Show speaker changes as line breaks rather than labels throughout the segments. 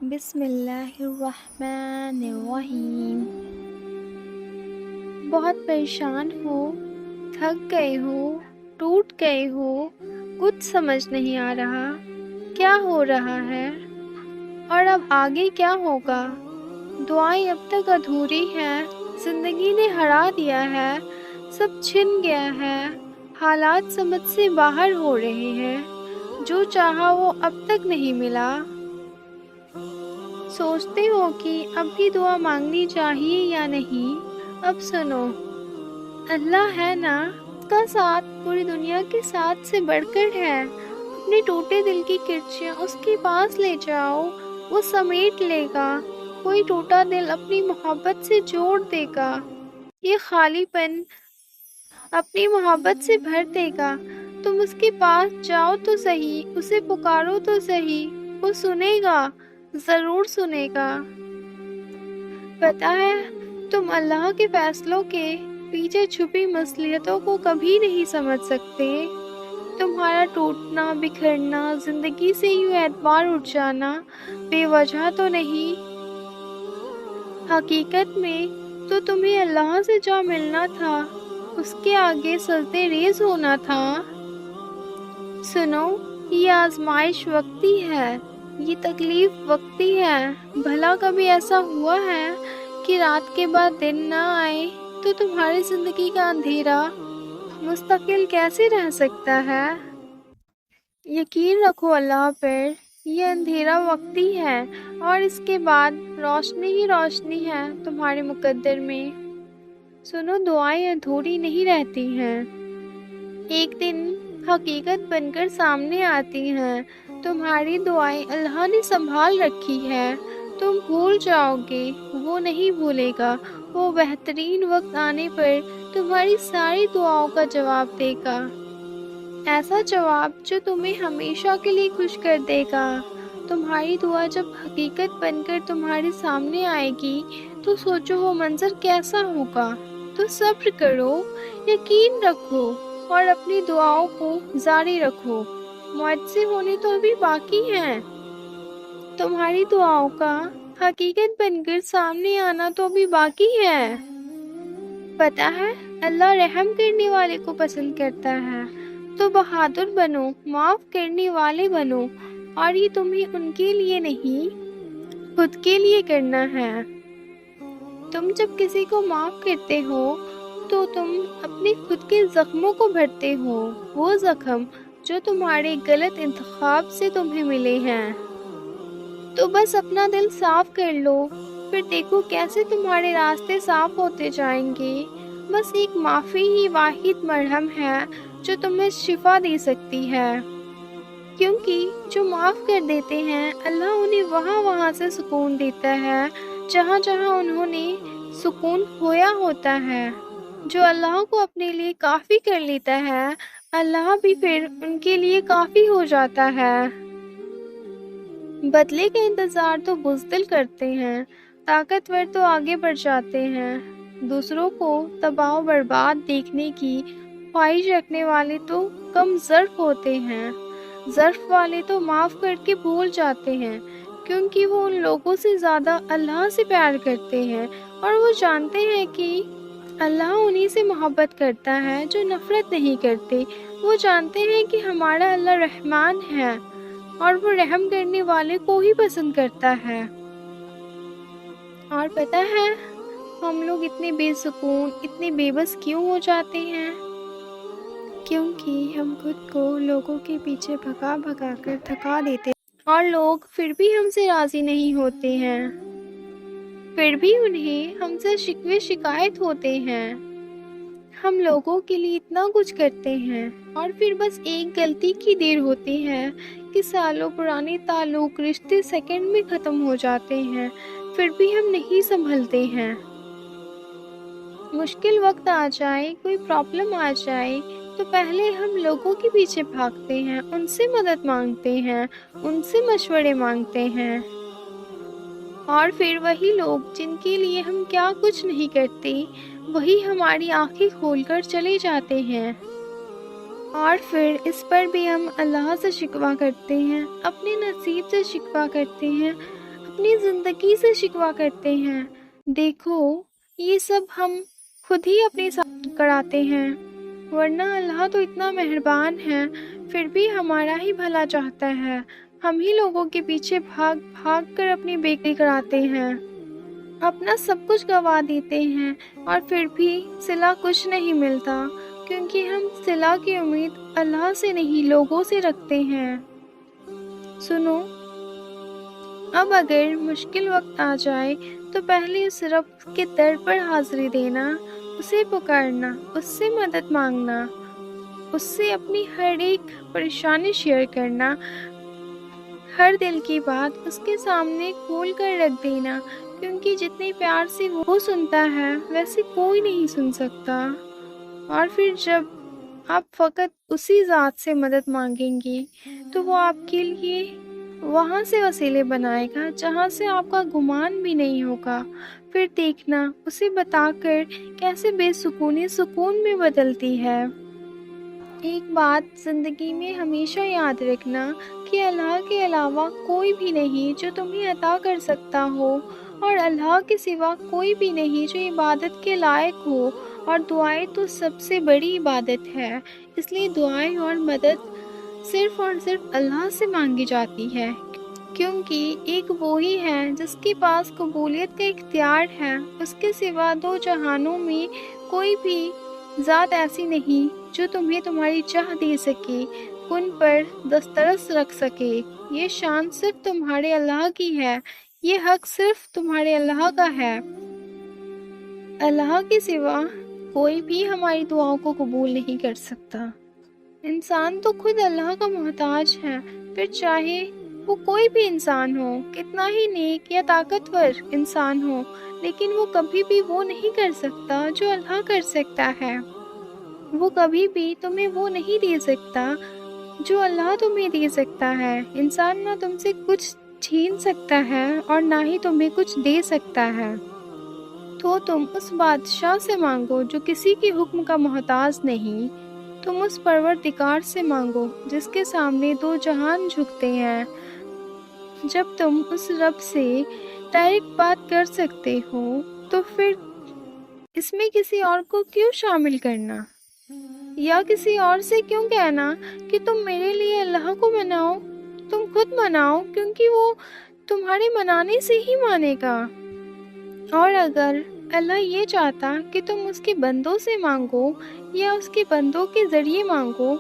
بسم اللہ الرحمن الرحیم۔ بہت پریشان ہو، تھک گئے ہو، ٹوٹ گئے ہو، کچھ سمجھ نہیں آ رہا کیا ہو رہا ہے اور اب آگے کیا ہوگا۔ دعائیں اب تک ادھوری ہیں، زندگی نے ہرا دیا ہے، سب چھن گیا ہے، حالات سمجھ سے باہر ہو رہے ہیں، جو چاہا وہ اب تک نہیں ملا۔ سوچتے ہو کہ اب بھی دعا مانگنی چاہیے یا نہیں؟ اب سنو، اللہ ہے نا، اس کا ساتھ پوری دنیا کے ساتھ سے بڑھ کر ہے۔ اپنے ٹوٹے دل کی کرچیاں اس کے پاس لے جاؤ، وہ سمیٹ لے گا۔ کوئی ٹوٹا دل اپنی محبت سے جوڑ دے گا، یہ خالی پن اپنی محبت سے بھر دے گا۔ تم اس کے پاس جاؤ تو صحیح، اسے پکارو تو صحیح، وہ سنے گا، ضرور سنے گا۔ پتہ ہے، تم اللہ کے فیصلوں کے پیچھے چھپی مصلحتوں کو کبھی نہیں سمجھ سکتے۔ تمہارا ٹوٹنا، بکھرنا، زندگی سے یوں اعتبار اٹھ جانا بے وجہ تو نہیں۔ حقیقت میں تو تمہیں اللہ سے جو ملنا تھا، اس کے آگے سجدے ریز ہونا تھا۔ سنو، یہ آزمائش وقتی ہے، یہ تکلیف وقتی ہے۔ بھلا کبھی ایسا ہوا ہے کہ رات کے بعد دن نہ آئے تو تمہاری زندگی کا اندھیرا مستقل کیسے رہ سکتا ہے؟ یقین رکھو اللہ پر، یہ اندھیرا وقتی ہے اور اس کے بعد روشنی ہی روشنی ہے تمہارے مقدر میں۔ سنو، دعائیں ادھوری نہیں رہتی ہیں، ایک دن حقیقت بن کر سامنے آتی ہیں۔ تمہاری دعائیں اللہ نے سنبھال رکھی ہے، تم بھول جاؤ گے، وہ نہیں بھولے گا۔ وہ بہترین وقت آنے پر تمہاری ساری دعاؤں کا جواب دے گا، ایسا جواب جو تمہیں ہمیشہ کے لیے خوش کر دے گا۔ تمہاری دعا جب حقیقت بن کر تمہارے سامنے آئے گی تو سوچو وہ منظر کیسا ہوگا۔ تو صبر کرو، یقین رکھو اور اپنی دعاؤں کو جاری رکھو، معجزے ہونے تو ابھی باقی ہیں۔ تمہاری دعاؤں کا حقیقت بن کر سامنے آنا تو ابھی باقی ہے۔ پتہ ہے، اللہ رحم کرنے والے کو پسند کرتا ہے، تو بہادر بنو، معاف کرنے والے بنو، اور یہ تمہیں ان کے لیے نہیں، خود کے لیے کرنا ہے۔ تم جب کسی کو معاف کرتے ہو تو تم اپنے خود کے زخموں کو بھرتے ہو، وہ زخم جو تمہارے غلط انتخاب سے تمہیں ملے ہیں۔ تو بس اپنا دل صاف کر لو، پھر دیکھو کیسے تمہارے راستے صاف ہوتے جائیں گے۔ بس ایک معافی ہی واحد مرہم ہے جو تمہیں شفا دے سکتی ہے، کیونکہ جو معاف کر دیتے ہیں اللہ انہیں وہاں سے سکون دیتا ہے جہاں انہوں نے سکون کھویا ہوتا ہے۔ جو اللہ کو اپنے لیے کافی کر لیتا ہے، اللہ بھی پھر ان کے لیے کافی ہو جاتا ہے۔ بدلے کا انتظار تو بزدل کرتے ہیں، طاقتور تو آگے بڑھ جاتے ہیں، دوسروں کو تباہ و برباد دیکھنے کی خواہش رکھنے والے تو کم ظرف ہوتے ہیں، ظرف والے تو معاف کر کے بھول جاتے ہیں، کیونکہ وہ ان لوگوں سے زیادہ اللہ سے پیار کرتے ہیں اور وہ جانتے ہیں کہ اللہ انہی سے محبت کرتا ہے جو نفرت نہیں کرتے۔ وہ جانتے ہیں کہ ہمارا اللہ رحمان ہے اور وہ رحم کرنے والے کو ہی پسند کرتا ہے۔ اور پتہ ہے، ہم لوگ اتنے بے سکون، اتنے بے بس کیوں ہو جاتے ہیں؟ کیونکہ ہم خود کو لوگوں کے پیچھے بھگا کر تھکا دیتے ہیں اور لوگ پھر بھی ہم سے راضی نہیں ہوتے ہیں، پھر بھی انہیں ہم سے شکوے شکایت ہوتے ہیں۔ ہم لوگوں کے لیے اتنا کچھ کرتے ہیں اور پھر بس ایک غلطی کی دیر ہوتی ہے کہ سالوں پرانے تعلق، رشتے سیکنڈ میں ختم ہو جاتے ہیں، پھر بھی ہم نہیں سنبھلتے ہیں۔ مشکل وقت آ جائے، کوئی پرابلم آ جائے تو پہلے ہم لوگوں کے پیچھے بھاگتے ہیں، ان سے مدد مانگتے ہیں، ان سے مشورے مانگتے ہیں، اور پھر وہی لوگ جن کے لیے ہم کیا کچھ نہیں کرتے، وہی ہماری آنکھیں کھول کر چلے جاتے ہیں۔ اور پھر اس پر بھی ہم اللہ سے شکوہ کرتے ہیں، اپنے نصیب سے شکوہ کرتے ہیں، اپنی زندگی سے شکوہ کرتے ہیں۔ دیکھو، یہ سب ہم خود ہی اپنے ساتھ کراتے ہیں، ورنہ اللہ تو اتنا مہربان ہے، پھر بھی ہمارا ہی بھلا چاہتا ہے۔ ہم ہی لوگوں کے پیچھے بھاگ بھاگ کر اپنی بےکاری کراتے ہیں، اپنا سب کچھ گوا دیتے ہیں، اور پھر بھی صلہ کچھ نہیں ملتا، کیونکہ ہم صلہ کی امید اللہ سے نہیں لوگوں سے رکھتے ہیں۔ سنو، اب اگر مشکل وقت آ جائے تو پہلے اس رب کے در پر حاضری دینا، اسے پکارنا، اس سے مدد مانگنا، اس سے اپنی ہر ایک پریشانی شیئر کرنا، ہر دل کی بات اس کے سامنے کھول کر رکھ دینا، کیونکہ جتنے پیار سے وہ سنتا ہے ویسے کوئی نہیں سن سکتا۔ اور پھر جب آپ فقط اسی ذات سے مدد مانگیں گی تو وہ آپ کے لیے وہاں سے وسیلے بنائے گا جہاں سے آپ کا گمان بھی نہیں ہوگا۔ پھر دیکھنا اسے بتا کر کیسے بے سکونی سکون میں بدلتی ہے۔ ایک بات زندگی میں ہمیشہ یاد رکھنا کہ اللہ کے علاوہ کوئی بھی نہیں جو تمہیں عطا کر سکتا ہو، اور اللہ کے سوا کوئی بھی نہیں جو عبادت کے لائق ہو، اور دعائیں تو سب سے بڑی عبادت ہے، اس لیے دعائیں اور مدد صرف اور صرف اللہ سے مانگی جاتی ہے، کیونکہ ایک وہی ہے جس کے پاس قبولیت کا اختیار ہے۔ اس کے سوا دو جہانوں میں کوئی بھی ذات ایسی نہیں جو تمہیں تمہاری چاہ دے سکے، ان پر دسترس رکھ سکے۔ یہ شان صرف تمہارے اللہ کی ہے، یہ حق صرف تمہارے اللہ کا ہے۔ اللہ کے سوا کوئی بھی ہماری دعاؤں کو قبول نہیں کر سکتا۔ انسان تو خود اللہ کا محتاج ہے، پھر چاہے وہ کوئی بھی انسان ہو، کتنا ہی نیک یا طاقتور انسان ہو، لیکن وہ کبھی بھی وہ نہیں کر سکتا جو اللہ کر سکتا ہے۔ وہ کبھی بھی تمہیں وہ نہیں دے سکتا جو اللہ تمہیں دے سکتا ہے۔ انسان نہ تم سے کچھ چھین سکتا ہے اور نہ ہی تمہیں کچھ دے سکتا ہے۔ تو تم اس بادشاہ سے مانگو جو کسی کے حکم کا محتاج نہیں، تم اس پروردگار سے مانگو جس کے سامنے دو جہان جھکتے ہیں۔ جب تم اس رب سے ڈائریکٹ بات کر سکتے ہو تو پھر اس میں کسی اور کو کیوں شامل کرنا، یا کسی اور سے کیوں کہنا کہ تم میرے لیے اللہ کو مناؤ؟ تم خود مناؤ، کیونکہ وہ تمہارے منانے سے ہی مانے گا۔ اور اگر اللہ یہ چاہتا کہ تم اس کے بندوں سے مانگو یا اس کے بندوں کے ذریعے مانگو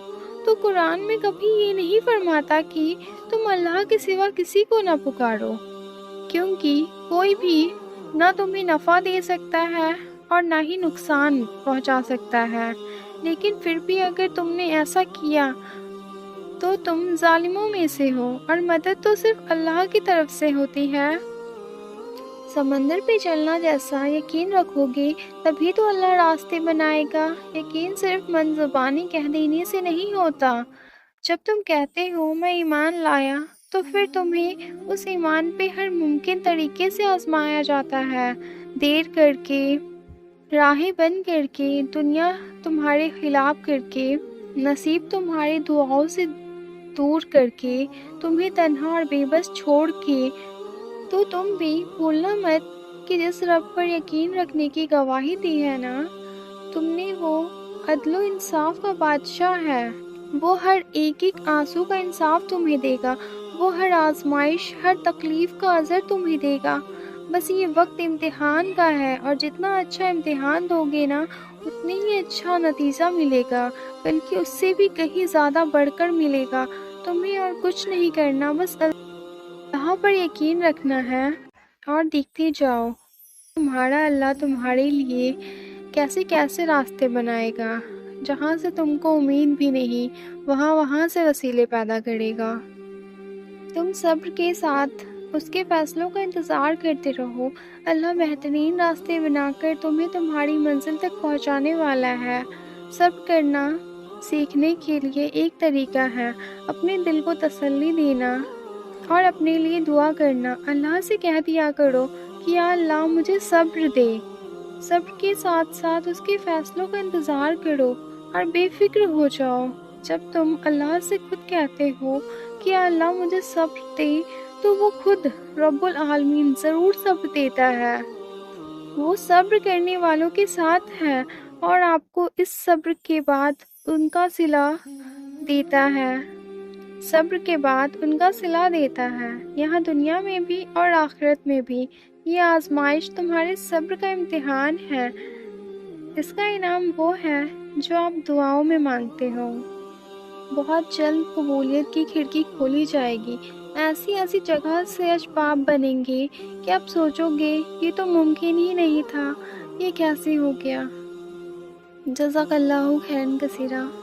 تو قرآن میں کبھی یہ نہیں فرماتا کہ تم اللہ کے سوا کسی کو نہ پکارو، کیونکہ کوئی بھی نہ تمہیں نفع دے سکتا ہے اور نہ ہی نقصان پہنچا سکتا ہے۔ لیکن پھر بھی اگر تم نے ایسا کیا تو تم ظالموں میں سے ہو، اور مدد تو صرف اللہ کی طرف سے ہوتی ہے۔ سمندر پہ چلنا جیسا یقین رکھو گے تبھی تو اللہ راستے بنائے گا۔ یقین صرف من زبانی کہہ دینے سے نہیں ہوتا۔ جب تم کہتے ہو میں ایمان لایا تو پھر تمہیں اس ایمان پہ ہر ممکن طریقے سے آزمایا جاتا ہے، دیر کر کے، راہیں بند کر کے، دنیا تمہارے خلاف کر کے، نصیب تمہارے دعاؤں سے دور کر کے، تمہیں تنہا اور بے بس چھوڑ کے۔ تو تم بھی بھولنا مت کہ جس رب پر یقین رکھنے کی گواہی دی ہے نا تم نے، وہ عدل و انصاف کا بادشاہ ہے۔ وہ ہر ایک آنسو کا انصاف تمہیں دے گا، وہ ہر آزمائش، ہر تکلیف کا عذر تمہیں دے گا۔ بس یہ وقت امتحان کا ہے، اور جتنا اچھا امتحان دو گے نا اتنی ہی اچھا نتیجہ ملے گا، بلکہ اس سے بھی کہیں زیادہ بڑھ کر ملے گا۔ تمہیں اور کچھ نہیں کرنا، بس اللہ پر یقین رکھنا ہے اور دیکھتے جاؤ تمہارا اللہ تمہارے لیے کیسے کیسے راستے بنائے گا، جہاں سے تم کو امید بھی نہیں وہاں سے وسیلے پیدا کرے گا۔ تم صبر کے ساتھ اس کے فیصلوں کا انتظار کرتے رہو، اللہ بہترین راستے بنا کر تمہیں تمہاری منزل تک پہنچانے والا ہے۔ صبر کرنا سیکھنے کے لیے ایک طریقہ ہے اپنے دل کو تسلی دینا اور اپنے لیے دعا کرنا۔ اللہ سے کہہ دیا کرو کہ یا اللہ مجھے صبر دے۔ صبر کے ساتھ ساتھ اس کے فیصلوں کا انتظار کرو اور بے فکر ہو جاؤ۔ جب تم اللہ سے خود کہتے ہو کہ یا اللہ مجھے صبر دے تو وہ خود رب العالمین ضرور صبر دیتا ہے۔ وہ صبر کرنے والوں کے ساتھ ہے اور آپ کو اس صبر کے بعد ان کا صلہ دیتا ہے۔ صبر کے بعد ان کا صلہ دیتا ہے، یہاں دنیا میں بھی اور آخرت میں بھی۔ یہ آزمائش تمہارے صبر کا امتحان ہے۔ اس کا انعام وہ ہے جو آپ دعاؤں میں مانگتے ہو۔ بہت جلد قبولیت کی کھڑکی کھولی جائے گی، ایسی ایسی جگہ سے اسباب بنیں گے کہ آپ سوچو گے یہ تو ممکن ہی نہیں تھا، یہ کیسے ہو گیا۔ جزاک اللہ خیرا کثیرا۔